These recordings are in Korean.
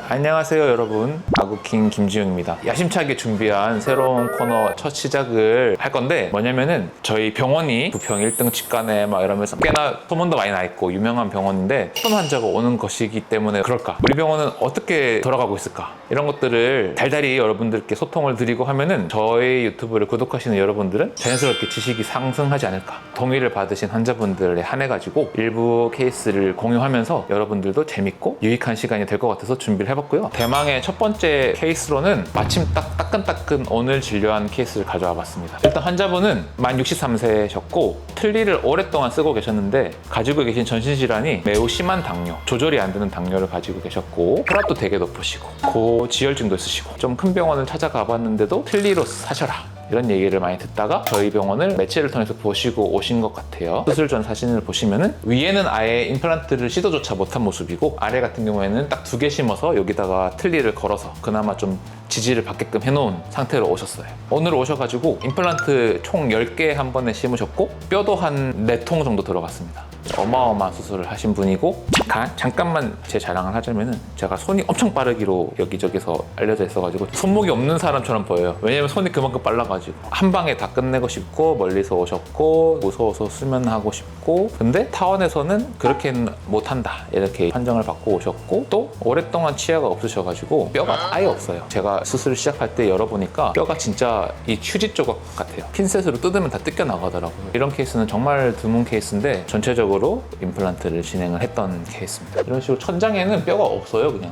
안녕하세요 여러분, 아구킹 김지용입니다. 야심차게 준비한 새로운 코너 첫 시작을 할 건데, 뭐냐면은 저희 병원이 부평 1등 치과네 막 이러면서 꽤나 소문도 많이 나 있고 유명한 병원인데, 어떤 환자가 오는 것이기 때문에 그럴까, 우리 병원은 어떻게 돌아가고 있을까, 이런 것들을 달달이 여러분들께 소통을 드리고 하면은 저희 유튜브를 구독하시는 여러분들은 자연스럽게 지식이 상승하지 않을까. 동의를 받으신 환자분들에 한해 가지고 일부 케이스를 공유하면서 여러분들도 재밌고 유익한 시간이 될 것 같아서 준비를 해봤고요. 대망의 첫 번째 케이스로는 마침 딱 따끈따끈 오늘 진료한 케이스를 가져와 봤습니다. 일단 환자분은 만 63세셨고 틀니를 오랫동안 쓰고 계셨는데, 가지고 계신 전신질환이 매우 심한 당뇨, 조절이 안 되는 당뇨를 가지고 계셨고 혈압도 되게 높으시고 고지혈증도 있으시고, 좀 큰 병원을 찾아가 봤는데도 틀니로 사셔라 이런 얘기를 많이 듣다가 저희 병원을 매체를 통해서 보시고 오신 것 같아요. 수술 전 사진을 보시면은 위에는 아예 임플란트를 시도조차 못한 모습이고, 아래 같은 경우에는 딱 2개 심어서 여기다가 틀니를 걸어서 그나마 좀 지지를 받게끔 해놓은 상태로 오셨어요. 오늘 오셔가지고 임플란트 총 10개 한 번에 심으셨고 뼈도 한 4통 정도 들어갔습니다. 어마어마한 수술을 하신 분이고, 잠깐만 제 자랑을 하자면은 제가 손이 엄청 빠르기로 여기저기서 알려져 있어가지고 손목이 없는 사람처럼 보여요. 왜냐면 손이 그만큼 빨라가지고 한 방에 다 끝내고 싶고, 멀리서 오셨고 무서워서 수면하고 싶고, 근데 타원에서는 그렇게는 못한다 이렇게 판정을 받고 오셨고, 또 오랫동안 치아가 없으셔가지고 뼈가 아예 없어요. 제가 수술을 시작할 때 열어보니까 뼈가 진짜 이 휴지 조각 같아요. 핀셋으로 뜯으면 다 뜯겨 나가더라고요. 이런 케이스는 정말 드문 케이스인데 전체적으로 임플란트를 진행을 했던 케이스입니다. 이런 식으로 천장에는 뼈가 없어요. 그냥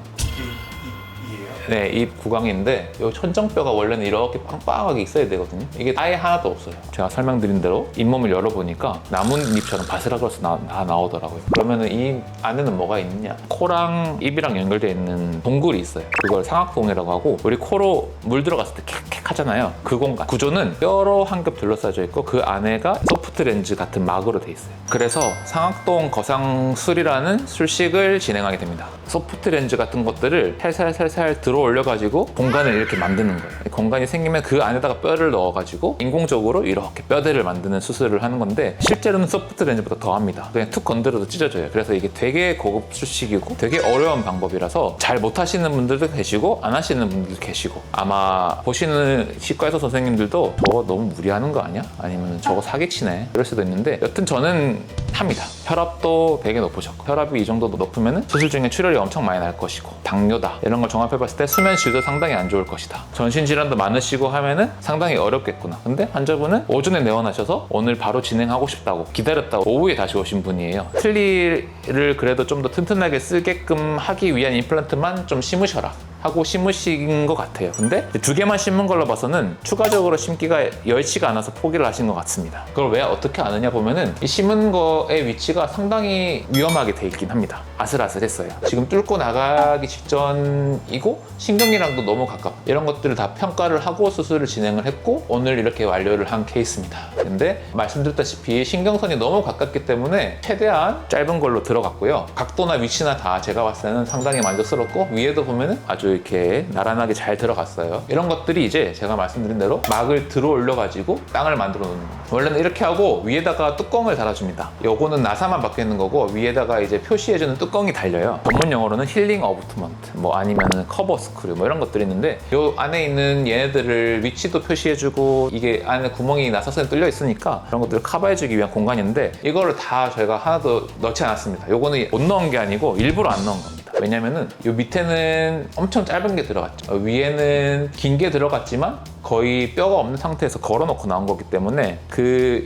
네, 입 구강인데 이 천정뼈가 원래는 이렇게 빵빵하게 있어야 되거든요. 이게 아예 하나도 없어요. 제가 설명드린 대로 잇몸을 열어보니까 나뭇잎처럼 바스락거려서 다 나오더라고요. 그러면은 이 안에는 뭐가 있느냐, 코랑 입이랑 연결되어 있는 동굴이 있어요. 그걸 상악동이라고 하고, 우리 코로 물 들어갔을 때 캑캑 하잖아요. 그 공간, 구조는 뼈로 한 겹 둘러싸여 있고 그 안에가 소프트 렌즈 같은 막으로 돼 있어요. 그래서 상악동 거상술이라는 술식을 진행하게 됩니다. 소프트 렌즈 같은 것들을 살살살살 들어 올려가지고 공간을 이렇게 만드는 거예요. 공간이 생기면 그 안에다가 뼈를 넣어가지고 인공적으로 이렇게 뼈대를 만드는 수술을 하는 건데, 실제로는 소프트 렌즈보다 더 합니다. 그냥 툭 건드려도 찢어져요. 그래서 이게 되게 고급 수식이고 되게 어려운 방법이라서 잘 못하시는 분들도 계시고 안 하시는 분들도 계시고, 아마 보시는 치과의사 선생님들도 저거 너무 무리하는 거 아니야? 아니면 저거 사기치네 이럴 수도 있는데, 여튼 저는 합니다. 혈압도 되게 높으셨고, 혈압이 이 정도 높으면 수술 중에 출혈이 엄청 많이 날 것이고, 당뇨다 이런 걸 종합해봤을 때 수면질도 상당히 안 좋을 것이다, 전신질환도 많으시고 하면은 상당히 어렵겠구나. 근데 환자분은 오전에 내원하셔서 오늘 바로 진행하고 싶다고 기다렸다가 오후에 다시 오신 분이에요. 틀니를 그래도 좀 더 튼튼하게 쓰게끔 하기 위한 임플란트만 좀 심으셔라 하고 심으신 것 같아요. 근데 2개만 심은 걸로 봐서는 추가적으로 심기가 여의치가 않아서 포기를 하신 것 같습니다. 그걸 왜 어떻게 아느냐 보면은 이 심은 거의 위치가 상당히 위험하게 돼 있긴 합니다. 아슬아슬했어요. 지금 뚫고 나가기 직전이고 신경이랑도 너무 가깝고, 이런 것들을 다 평가를 하고 수술을 진행을 했고 오늘 이렇게 완료를 한 케이스입니다. 근데 말씀드렸다시피 신경선이 너무 가깝기 때문에 최대한 짧은 걸로 들어갔고요. 각도나 위치나 다 제가 봤을 때는 상당히 만족스럽고, 위에도 보면은 아주 이렇게 나란하게 잘 들어갔어요. 이런 것들이 이제 제가 말씀드린 대로 막을 들어 올려가지고 땅을 만들어 놓는 거예요. 원래는 이렇게 하고 위에다가 뚜껑을 달아줍니다. 요거는 나사만 박혀 있는 거고, 위에다가 이제 표시해주는 뚜껑이 달려요. 전문 용어로는 힐링 어부트먼트, 뭐 아니면은 커버 스크류, 뭐 이런 것들이 있는데, 요 안에 있는 얘네들을 위치도 표시해주고, 이게 안에 구멍이 나사선에 뚫려 있으니까 그런 것들을 커버해주기 위한 공간인데, 이거를 다 저희가 하나도 넣지 않았습니다. 요거는 못 넣은 게 아니고 일부러 안 넣은 겁니다. 왜냐면은 요 밑에는 엄청 짧은 게 들어갔죠. 위에는 긴 게 들어갔지만 거의 뼈가 없는 상태에서 걸어놓고 나온 거기 때문에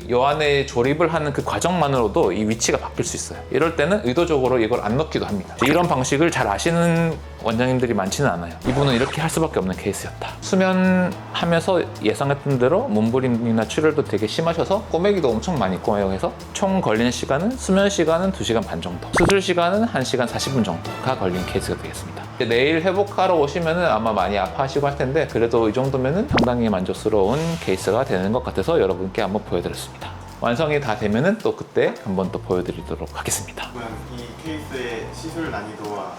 요 안에 조립을 하는 그 과정만으로도 이 위치가 바뀔 수 있어요. 이럴 때는 의도적으로 이걸 안 넣기도 합니다. 이런 방식을 잘 아시는 원장님들이 많지는 않아요. 이분은 이렇게 할 수밖에 없는 케이스였다. 수면하면서 예상했던 대로 몸부림이나 출혈도 되게 심하셔서 꼬매기도 엄청 많이 꼬매고 해서 총 걸리는 시간은, 수면 시간은 2시간 반 정도, 수술 시간은 1시간 40분 정도가 걸린 케이스가 되겠습니다. 내일 회복하러 오시면은 아마 많이 아파하시고 할 텐데, 그래도 이 정도면은 상당히 만족스러운 케이스가 되는 것 같아서 여러분께 한번 보여드렸습니다. 완성이 다 되면은 또 그때 한번 또 보여드리도록 하겠습니다. 이 케이스의 시술 난이도와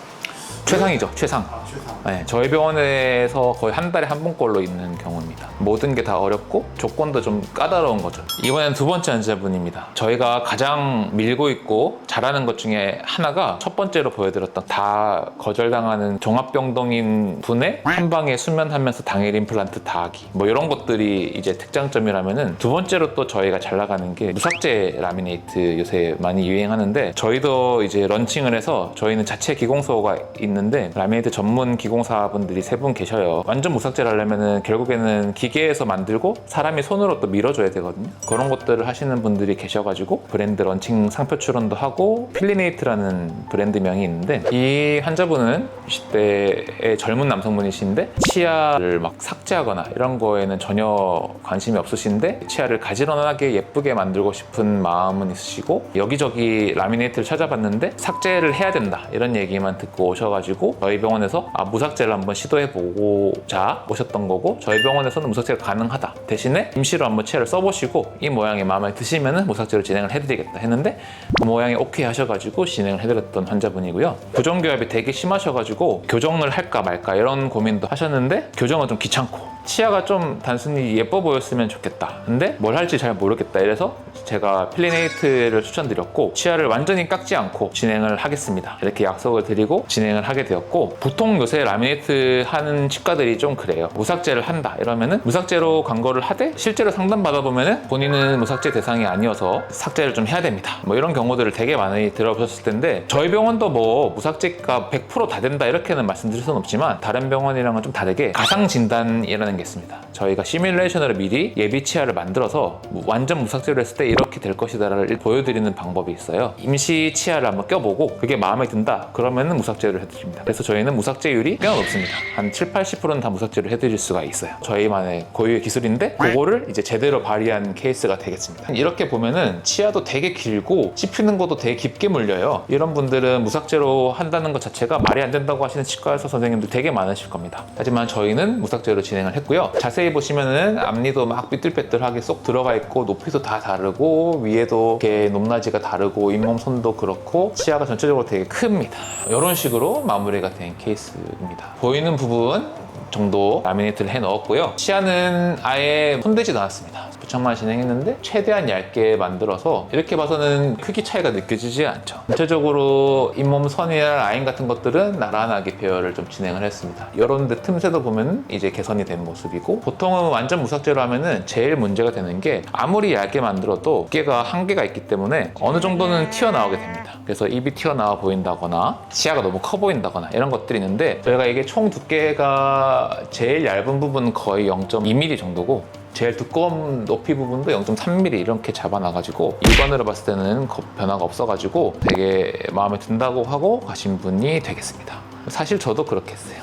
최상이죠, 최상. 최상. 네, 저희 병원에서 거의 한 달에 한 번꼴로 있는 경우입니다. 모든 게 다 어렵고 조건도 좀 까다로운 거죠. 이번엔 두 번째 환자분입니다. 저희가 가장 밀고 있고 잘하는 것 중에 하나가 첫 번째로 보여드렸던 다 거절당하는 종합병동인 분의 한 방에 수면하면서 당일 임플란트 다 하기, 뭐 이런 것들이 이제 특장점이라면은, 두 번째로 또 저희가 잘 나가는 게 무삭제 라미네이트 요새 많이 유행하는데, 저희도 이제 런칭을 해서 저희는 자체 기공소가 있는데 라미네이트 전문 기공사분들이 세 분 계셔요. 완전 무삭제를 하려면은 결국에는 기계에서 만들고 사람이 손으로 또 밀어줘야 되거든요. 그런 것들을 하시는 분들이 계셔가지고 브랜드 런칭 상표 출원도 하고, 필리네이트라는 브랜드명이 있는데, 이 환자분은 20대의 젊은 남성분이신데 치아를 막 삭제하거나 이런 거에는 전혀 관심이 없으신데 치아를 가지런하게 예쁘게 만들고 싶은 마음은 있으시고, 여기저기 라미네이트를 찾아봤는데 삭제를 해야 된다 이런 얘기만 듣고 오셔가지고 저희 병원에서 무삭제를 한번 시도해보고자 오셨던 거고, 저희 병원에서는 무삭제가 가능하다, 대신에 임시로 한번 치아를 써보시고 이 모양이 마음에 드시면은 무삭제로 진행을 해드리겠다 했는데, 그 모양이 오케이 하셔가지고 진행을 해드렸던 환자분이고요. 부종교합이 되게 심하셔가지고 교정을 할까 말까 이런 고민도 하셨는데, 교정은 좀 귀찮고 치아가 좀 단순히 예뻐 보였으면 좋겠다, 근데 뭘 할지 잘 모르겠다, 이래서 제가 필리네이트를 추천드렸고 치아를 완전히 깎지 않고 진행을 하겠습니다 이렇게 약속을 드리고 진행을 하게 되었고, 보통 요새 라미네이트 하는 치과들이 좀 그래요. 무삭제를 한다 이러면은 무삭제로 광고를 하되 실제로 상담 받아보면은 본인은 무삭제 대상이 아니어서 삭제를 좀 해야 됩니다, 뭐 이런 경우들을 되게 많이 들어보셨을 텐데, 저희 병원도 뭐 무삭제가 100% 다 된다 이렇게는 말씀드릴 수는 없지만 다른 병원이랑은 좀 다르게 가상 진단이라는 게 있습니다. 저희가 시뮬레이션으로 미리 예비 치아를 만들어서 완전 무삭제로 했을 때 이렇게 될 것이다를 보여드리는 방법이 있어요. 임시 치아를 한번 껴보고 그게 마음에 든다 그러면은 무삭제를 해드립니다. 그래서 저희는 무삭제율이 꽤나 높습니다. 한 70-80%는 다 무삭제를 해드릴 수가 있어요. 저희만의 고유의 기술인데 그거를 이제 제대로 발휘한 케이스가 되겠습니다. 이렇게 보면은 치아도 되게 길고 씹히는 것도 되게 깊게 물려요. 이런 분들은 무삭제로 한다는 것 자체가 말이 안 된다고 하시는 치과의사 선생님들 되게 많으실 겁니다. 하지만 저희는 무삭제로 진행을 했고요. 자세히 보시면은 앞니도 막 삐뚤빼뚤하게 쏙 들어가 있고 높이도 다 다르고 위에도 이렇게 높낮이가 다르고 잇몸 손도 그렇고 치아가 전체적으로 되게 큽니다. 이런 식으로 마무리가 된 케이스입니다. 보이는 부분 정도 라미네이트를 해 넣었고요. 치아는 아예 손대지도 않았습니다. 부착만 진행했는데 최대한 얇게 만들어서 이렇게 봐서는 크기 차이가 느껴지지 않죠. 전체적으로 잇몸 선이나 라인 같은 것들은 나란하게 배열을 좀 진행을 했습니다. 이런 데 틈새도 보면 이제 개선이 된 모습이고, 보통은 완전 무삭제로 하면은 제일 문제가 되는 게 아무리 얇게 만들어도 두께가 한계가 있기 때문에 어느 정도는 튀어나오게 됩니다. 그래서 입이 튀어나와 보인다거나 치아가 너무 커 보인다거나 이런 것들이 있는데, 저희가 이게 총 두께가 제일 얇은 부분은 거의 0.2mm 정도고 제일 두꺼운 높이 부분도 0.3mm 이렇게 잡아놔가지고 일반으로 봤을 때는 변화가 없어가지고 되게 마음에 든다고 하고 가신 분이 되겠습니다. 사실 저도 그렇게 했어요.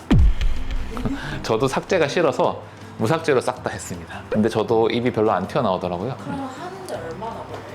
저도 삭제가 싫어서 무삭제로 싹 다 했습니다. 근데 저도 입이 별로 안 튀어나오더라고요. 그러면 하는데 얼마나 걸려요?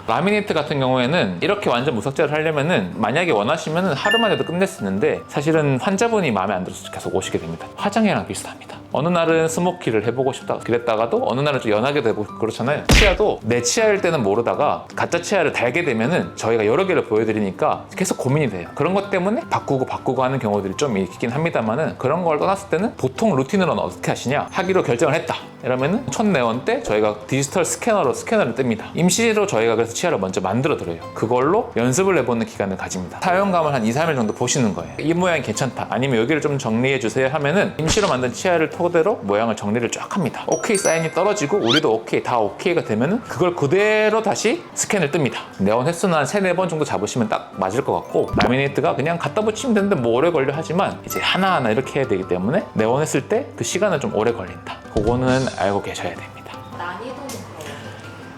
라미네이트 같은 경우에는 이렇게 완전 무삭제를 하려면은 만약에 원하시면은 하루만 해도 끝낼 수 있는데, 사실은 환자분이 마음에 안 들어서 계속 오시게 됩니다. 화장이랑 비슷합니다. 어느 날은 스모키를 해보고 싶다 그랬다가도 어느 날은 좀 연하게 되고 그렇잖아요. 치아도 내 치아일 때는 모르다가 가짜 치아를 달게 되면은 저희가 여러 개를 보여드리니까 계속 고민이 돼요. 그런 것 때문에 바꾸고 하는 경우들이 좀 있긴 합니다만은, 그런 걸 떠났을 때는 보통 루틴으로는 어떻게 하시냐, 하기로 결정을 했다 이러면은 첫 내원 때 저희가 디지털 스캐너를 뜹니다. 임시로 저희가 그래서 치아를 먼저 만들어 드려요. 그걸로 연습을 해보는 기간을 가집니다. 사용감을 한 2-3일 정도 보시는 거예요. 이 모양이 괜찮다, 아니면 여기를 좀 정리해 주세요 하면은 임시로 만든 치아를 토대로 모양을 정리를 쫙 합니다. 오케이 사인이 떨어지고 우리도 오케이, 다 오케이가 되면은 그걸 그대로 다시 스캔을 뜹니다. 내원 횟수는 한 3-4번 정도 잡으시면 딱 맞을 것 같고, 라미네이트가 그냥 갖다 붙이면 되는데 뭐 오래 걸려 하지만 이제 하나하나 이렇게 해야 되기 때문에 내원했을 때 그 시간은 좀 오래 걸린다. 그거는 알고 계셔야 됩니다. 난이도는 그래요?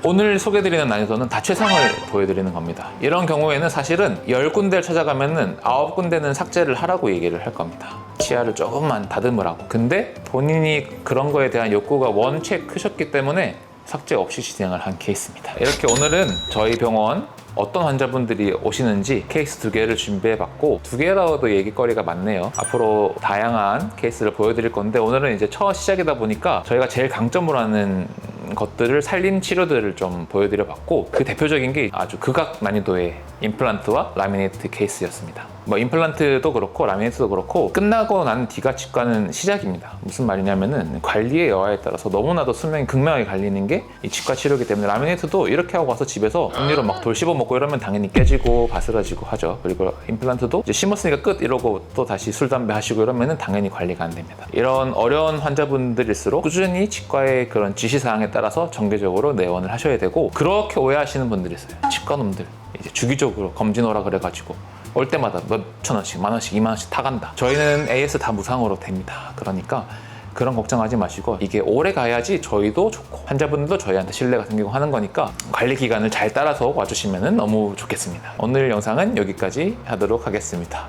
오늘 소개드리는 난이도는 다 최상을 보여드리는 겁니다. 이런 경우에는 사실은 10군데를 찾아가면은 9군데는 삭제를 하라고 얘기를 할 겁니다. 치아를 조금만 다듬으라고. 근데 본인이 그런 거에 대한 욕구가 원체 크셨기 때문에 삭제 없이 진행을 한 케이스입니다. 이렇게 오늘은 저희 병원 어떤 환자분들이 오시는지 케이스 2개를 준비해봤고, 2개라도 얘기거리가 많네요. 앞으로 다양한 케이스를 보여드릴 건데, 오늘은 이제 첫 시작이다 보니까 저희가 제일 강점으로 하는 것들을 살린 치료들을 좀 보여드려봤고, 그 대표적인 게 아주 극악 난이도의 임플란트와 라미네이트 케이스였습니다. 뭐 임플란트도 그렇고 라미네이트도 그렇고 끝나고 난 뒤가 치과는 시작입니다. 무슨 말이냐면은 관리의 여하에 따라서 너무나도 수명이 극명하게 갈리는 게 이 치과 치료이기 때문에 라미네이트도 이렇게 하고 와서 집에서 억지로 막 돌 씹어 먹고 이러면 당연히 깨지고 바스러지고 하죠. 그리고 임플란트도 이제 심었으니까 끝 이러고 또 다시 술 담배 하시고 이러면은 당연히 관리가 안 됩니다. 이런 어려운 환자분들일수록 꾸준히 치과의 그런 지시사항에 따라서 정기적으로 내원을 하셔야 되고, 그렇게 오해하시는 분들이 있어요. 치과놈들 이제 주기적으로 검진 오라 그래가지고 올 때마다 몇천 원씩, 만 원씩, 2만 원씩 타간다. 저희는 AS 다 무상으로 됩니다. 그러니까 그런 걱정하지 마시고, 이게 오래 가야지 저희도 좋고 환자분들도 저희한테 신뢰가 생기고 하는 거니까 관리 기간을 잘 따라서 와주시면 너무 좋겠습니다. 오늘 영상은 여기까지 하도록 하겠습니다.